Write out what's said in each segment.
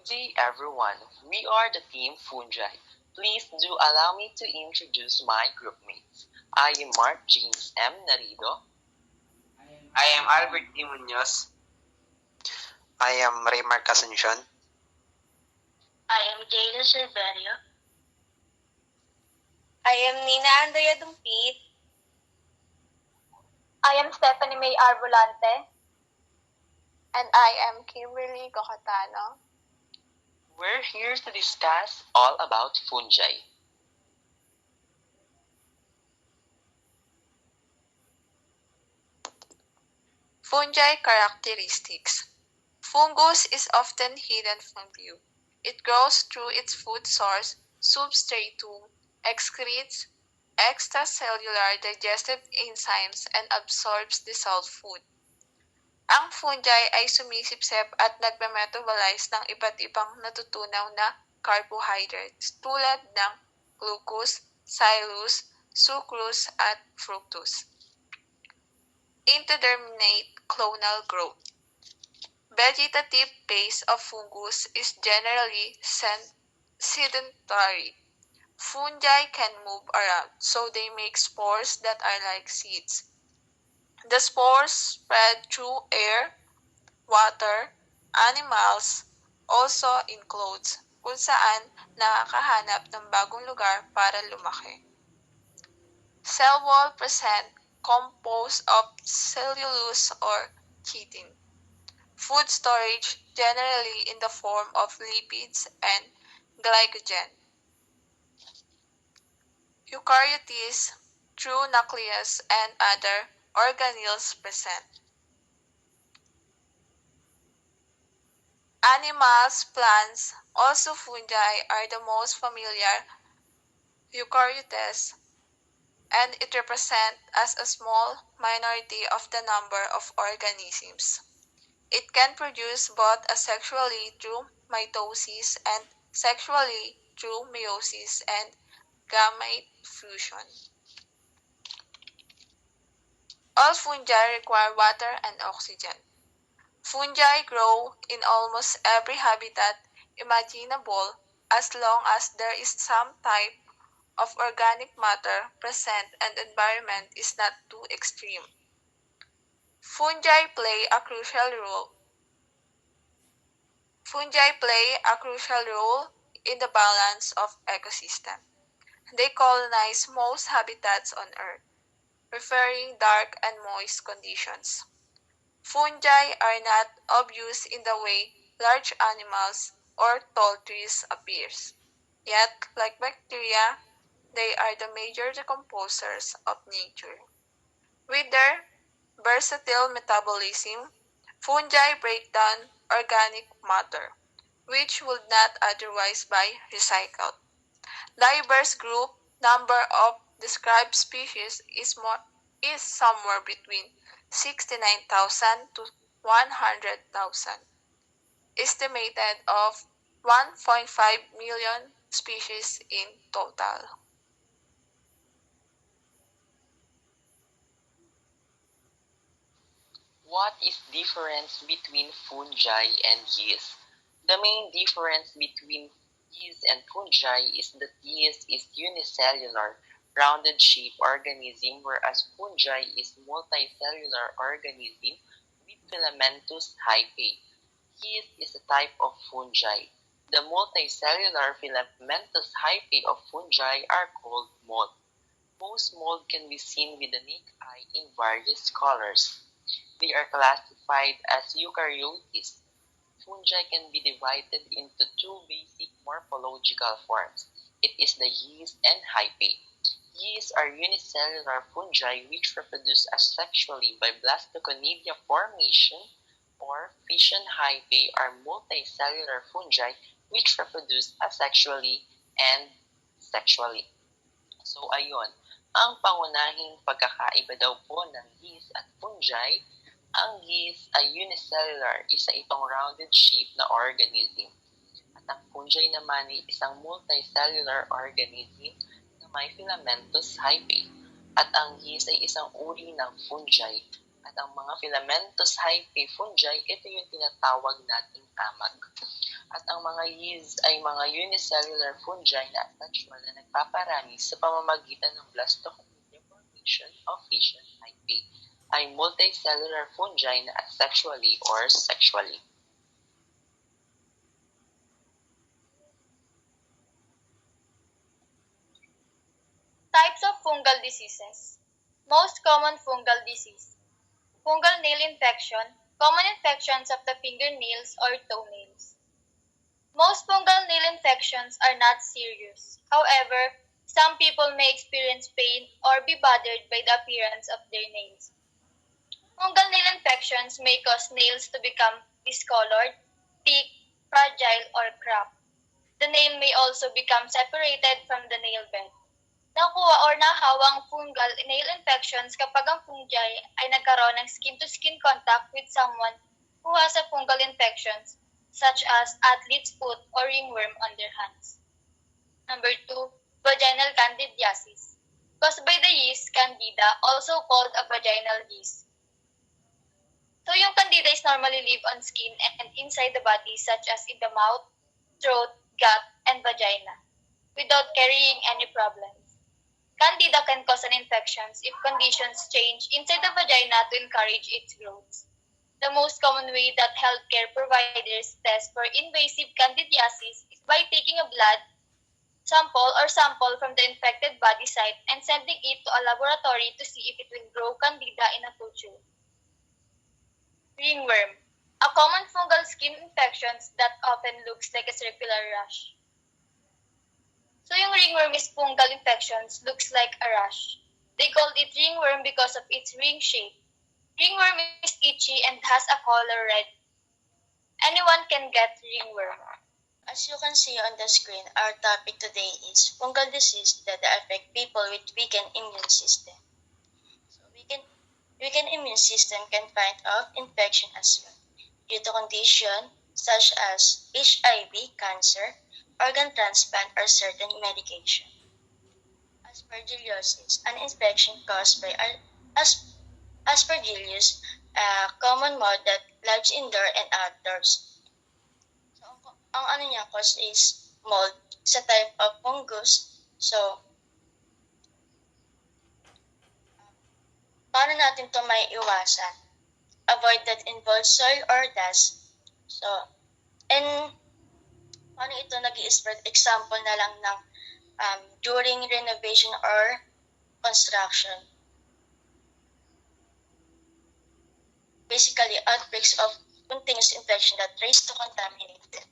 day everyone, we are the team Fungi. Please do allow me to introduce my groupmates. I am Mark James M. Narido. I am Albert D. Munoz. I am Raymar Asuncion. I am Jada Silverio. I am Nina Andrea Dumpit. I am Stephanie May Arbolante. And I am Kimberly Cocatano. We're here to discuss all about fungi. Fungi characteristics. Fungus is often hidden from view. It grows through its food source, substratum, excretes extracellular digestive enzymes, and absorbs dissolved food. Ang fungi ay sumisipsip at nagme-metabolize ng iba't ibang natutunaw na carbohydrates tulad ng glucose, xylose, sucrose, at fructose. Indeterminate clonal growth. Vegetative phase of fungus is generally sedentary. Fungi can move around, so they make spores that are like seeds. The spores spread through air, water, animals, also in clothes, kung saan nakakahanap ng bagong lugar para lumaki. Cell wall present composed of cellulose or chitin. Food storage generally in the form of lipids and glycogen. Eukaryotes, true nucleus, and other organelles present. Animals, plants, also fungi are the most familiar eukaryotes, and it represents as a small minority of the number of organisms. It can produce both asexually through mitosis and sexually through meiosis and gamete fusion. All fungi require water and oxygen. Fungi grow in almost every habitat imaginable as long as there is some type of organic matter present and the environment is not too extreme. Fungi play a crucial role in the balance of ecosystem. They colonize most habitats on Earth, preferring dark and moist conditions. Fungi are not obvious in the way large animals or tall trees appears. Yet, like bacteria, they are the major decomposers of nature. With their versatile metabolism, fungi break down organic matter, which would not otherwise be recycled. Diverse group number of described species is somewhere between 69,000 to 100,000. Estimated of 1.5 million species in total. What is difference between fungi and yeast? The main difference between yeast and fungi is that yeast is unicellular, rounded-shaped organism, whereas fungi is multicellular organism with filamentous hyphae. Yeast is a type of fungi. The multicellular filamentous hyphae of fungi are called mold. Most mold can be seen with the naked eye in various colors. They are classified as eukaryotes. Fungi can be divided into two basic morphological forms. It is the yeast and hyphae. Yeasts are unicellular fungi which reproduce asexually by blastoconidia formation, or fission. Hyphae are multicellular fungi which reproduce asexually and sexually. So ayun, ang pangunahing pagkakaiba daw po ng yeast at fungi. Ang yeast ay unicellular, isa itong rounded shape na organism. At ang fungi naman ay isang multicellular organism na may filamentous hyphae. At ang yeast ay isang uri ng fungi. At ang mga filamentous hyphae fungi, ito yung tinatawag nating amag. At ang mga yeast ay mga unicellular fungi na asexual na nagpaparami sa pamamagitan ng blastocomedia formation of fission hyphae ay multicellular fungi na asexually or sexually. Types of fungal diseases. Most common fungal disease. Fungal nail infection, common infections of the fingernails or toenails. Most fungal nail infections are not serious. However, some people may experience pain or be bothered by the appearance of their nails. Fungal nail infections may cause nails to become discolored, thick, fragile, or cracked. The nail may also become separated from the nail bed. Nakuha or nahawang fungal nail infections kapag ang fungi ay nagkaroon ng skin-to-skin contact with someone who has a fungal infections, such as athlete's foot or ringworm on their hands. Number 2, vaginal candidiasis, caused by the yeast Candida, also called a vaginal yeast. So yung candida is normally live on skin and inside the body, such as in the mouth, throat, gut, and vagina, without carrying any problems. Candida can cause an infection if conditions change inside the vagina to encourage its growth. The most common way that healthcare providers test for invasive candidiasis is by taking a blood sample from the infected body site and sending it to a laboratory to see if it will grow candida in a culture. Ringworm, a common fungal skin infection that often looks like a circular rash. So yung ringworm is fungal infections, looks like a rash. They called it ringworm because of its ring shape. Ringworm is itchy and has a color red. Anyone can get ringworm. As you can see on the screen, our topic today is fungal disease that affect people with weakened immune system. So weakened immune system can fight off infection as well due to condition such as HIV, cancer, organ transplant, or certain medication. Aspergillosis, an infection caused by Aspergillus, a common mold that lives indoor and outdoors. So, ang ano niya cause is mold sa type of fungus. So, paano natin to may iwasan? Avoid that involves soil or dust. So, and paano ito nag-i-spread? Example na lang ng during renovation or construction. Basically, outbreaks of continuous infection that trace to contaminated.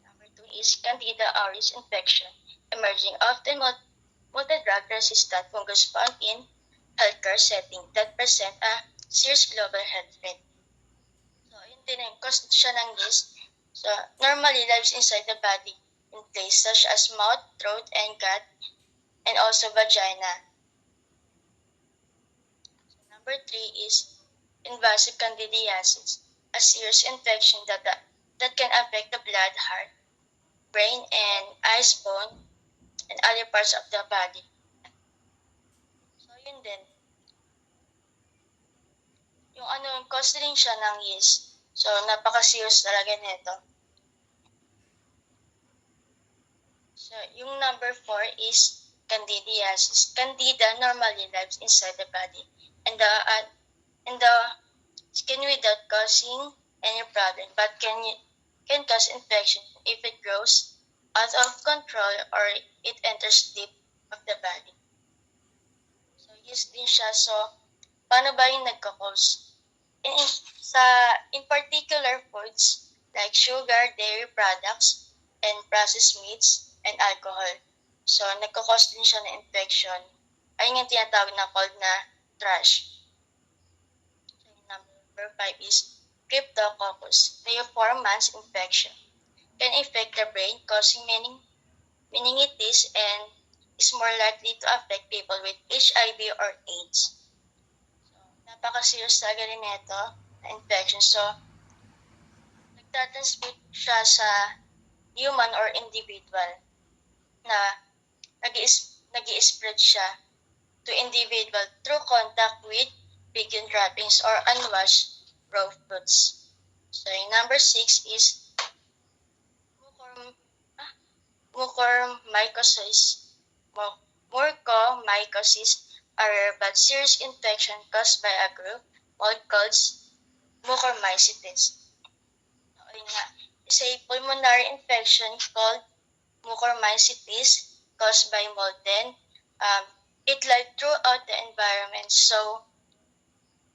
Number 2 is Candida auris infection, emerging often multi-drug resistant fungus found in healthcare setting that present a serious global health threat. So, yun din yung cause siya ng yeast. So, normally lives inside the body in places such as mouth, throat, and gut, and also vagina. So, number 3 is invasive candidiasis, a serious infection that can affect the blood, heart, brain, and eyes, bone, and other parts of the body. So, yun din. Yung cause rin siya ng yeast. So, napaka-serious talaga nito. So, yung number 4 is candidiasis. Candida normally lives inside the body and the skin without causing any problem, but can cause infection if it grows out of control or it enters deep of the body. So, yeast din siya. So, paano ba yung nagka-cause? In particular foods like sugar, dairy products, and processed meats, and alcohol. So, nagkakos din siya ng infection. Ayun yung tinatawag na cold na thrush. So, number 5 is Cryptococcus neoformans infection. Can affect the brain, causing meningitis, and is more likely to affect people with HIV or AIDS. So, napaka-serious talaga rin ito na infection. So, nagtatransmit siya sa human or individual na nag-i-spread siya to individual through contact with vegan wrappings or unwashed raw fruits. So, yung number 6 is mucormycosis, a rare but serious infection caused by a mold called mucormycetes. Ayun nga, is a pulmonary infection called mucormycetes caused by mold. Then, it lives throughout the environment, so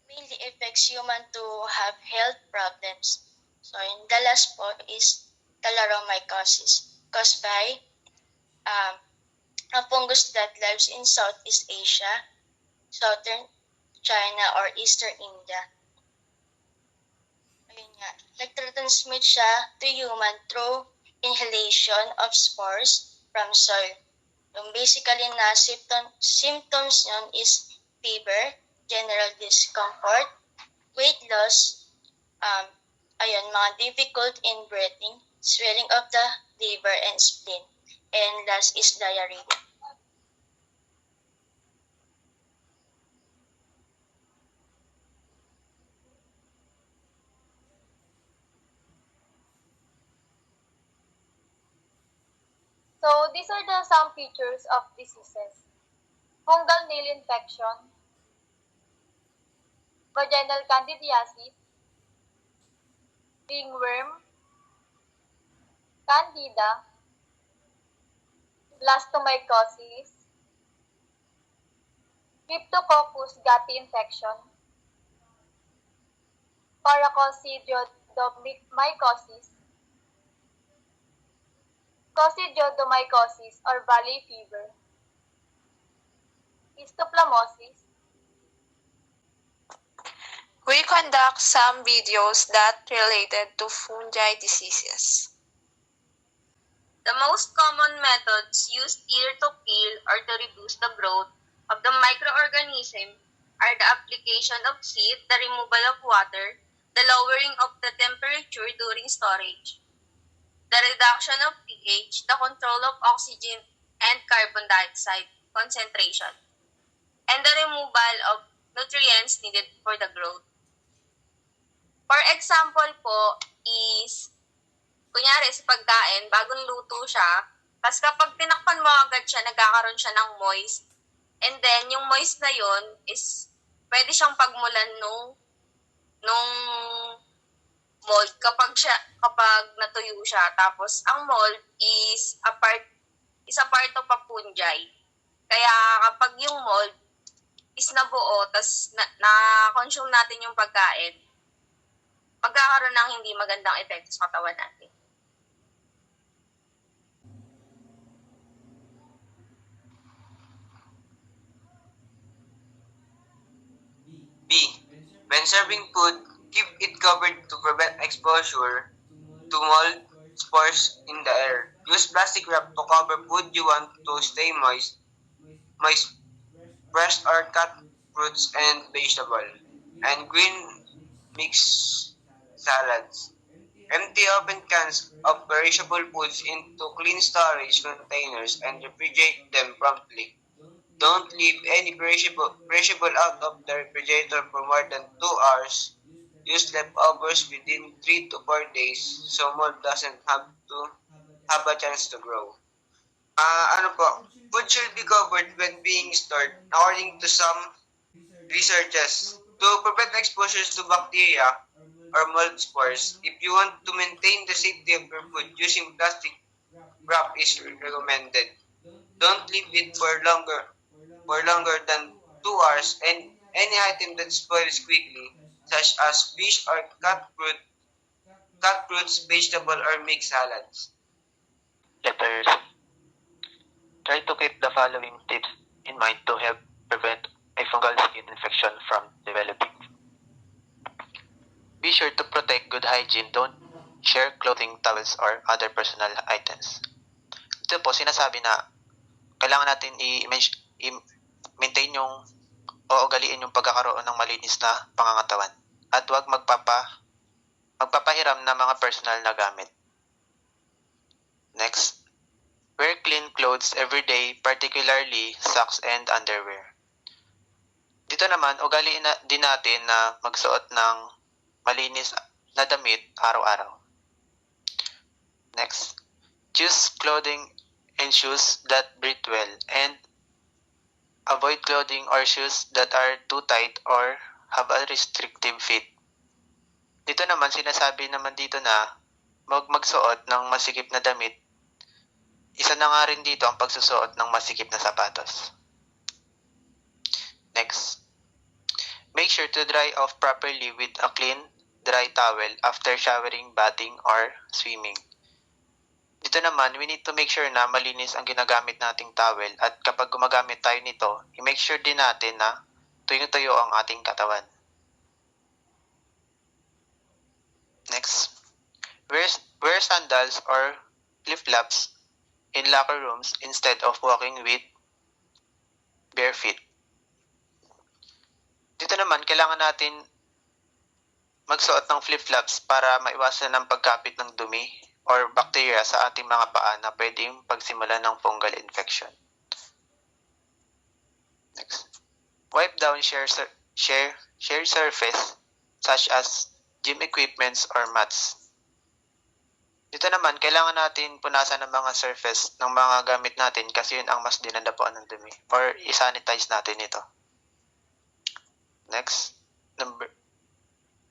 mainly affects human to have health problems. So, the last po is tularomycosis caused by a fungus that lives in Southeast Asia, southern China, or eastern India. Ayun nga, nagtransmit siya to human through inhalation of spores from soil. Yung basically na symptoms nun is fever, general discomfort, weight loss, mga difficult in breathing, swelling of the liver and spleen, and last is diarrhea. So these are the some features of diseases. Fungal nail infection, vaginal candidiasis, ringworm, candida, blastomycosis, Cryptococcus gatti infection, paracoccidioidomycosis, coccidioidomycosis or valley fever, histoplasmosis. We conduct some videos that related to fungi diseases. The most common methods used either to kill or to reduce the growth of the microorganism are the application of heat, the removal of water, the lowering of the temperature during storage, the reduction of pH, the control of oxygen and carbon dioxide concentration, and the removal of nutrients needed for the growth. For example po is, kunyari sa pagkain, bagong luto siya, tapos kapag tinakpan mo agad siya, nagkakaroon siya ng moist. And then, yung moist na yun is, pwede siyang pagmulan nung mold kapag natuyo siya. Tapos, ang mold is a part of a fungi. Kaya kapag yung mold is nabuo, tapos na-consume natin yung pagkain, magkakaroon ng hindi magandang epekto sa katawan natin. B. When serving food, keep it covered to prevent exposure to mold spores in the air. Use plastic wrap to cover food you want to stay moist, fresh or cut fruits and vegetables, and green mixed salads. Empty open cans of perishable foods into clean storage containers and refrigerate them promptly. Don't leave any perishable out of the refrigerator for more than 2 hours. Use leftovers within 3 to 4 days so mold doesn't have a chance to grow. Food should be covered when being stored according to some researches to prevent exposures to bacteria or mold spores. If you want to maintain the safety of your food, using plastic wrap is recommended. Don't leave it for longer than 2 hours, and any item that spoils quickly, such as fish or cut fruits, vegetable, or mixed salads. Letter C. Try to keep the following tips in mind to help prevent a fungal skin infection from developing. Be sure to protect good hygiene. Don't share clothing, towels, or other personal items. Ito po, sinasabi na kailangan natin i-maintain yung o ugaliin yung pagkakaroon ng malinis na pangangatawan at huwag magpapahiram ng mga personal na gamit. Next, wear clean clothes every day, particularly socks and underwear. Dito naman, ugaliin din natin na magsuot ng malinis na damit araw-araw. Next, choose clothing and shoes that breathe well, and avoid clothing or shoes that are too tight or have a restrictive fit. Dito naman, sinasabi naman dito na magsuot ng masikip na damit. Isa na nga rin dito ang pagsusuot ng masikip na sapatos. Next. Make sure to dry off properly with a clean, dry towel after showering, bathing, or swimming. Dito naman, we need to make sure na malinis ang ginagamit nating towel at kapag gumagamit tayo nito, i-make sure din natin na tuyong-tuyo ang ating katawan. Next. Wear sandals or flip-flops in locker rooms instead of walking with bare feet. Dito naman, kailangan natin magsuot ng flip-flops para maiwasan ang pagkapit ng dumi or bacteria sa ating mga paa na pwedeng pagsimulan ng fungal infection. Next. Wipe down shared surface such as gym equipments or mats. Dito naman, kailangan natin punasan ng mga surface ng mga gamit natin kasi yun ang mas dinadapuan ng dumi or i-sanitize natin ito. Next.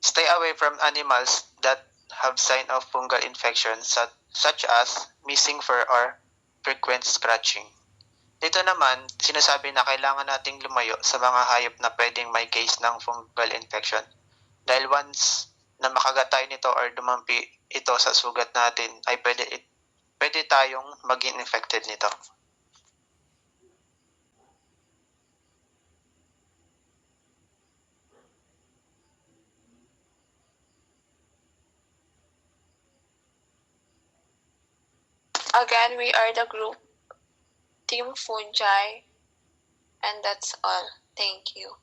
Stay away from animals that have sign of fungal infection such as missing fur or frequent scratching. Dito naman, sinasabi na kailangan nating lumayo sa mga hayop na pwedeng may case ng fungal infection. Dahil once na makagat tayo nito or dumampi ito sa sugat natin, ay pwede tayong maging infected nito. Again, we are the group Team Fungi, and that's all. Thank you.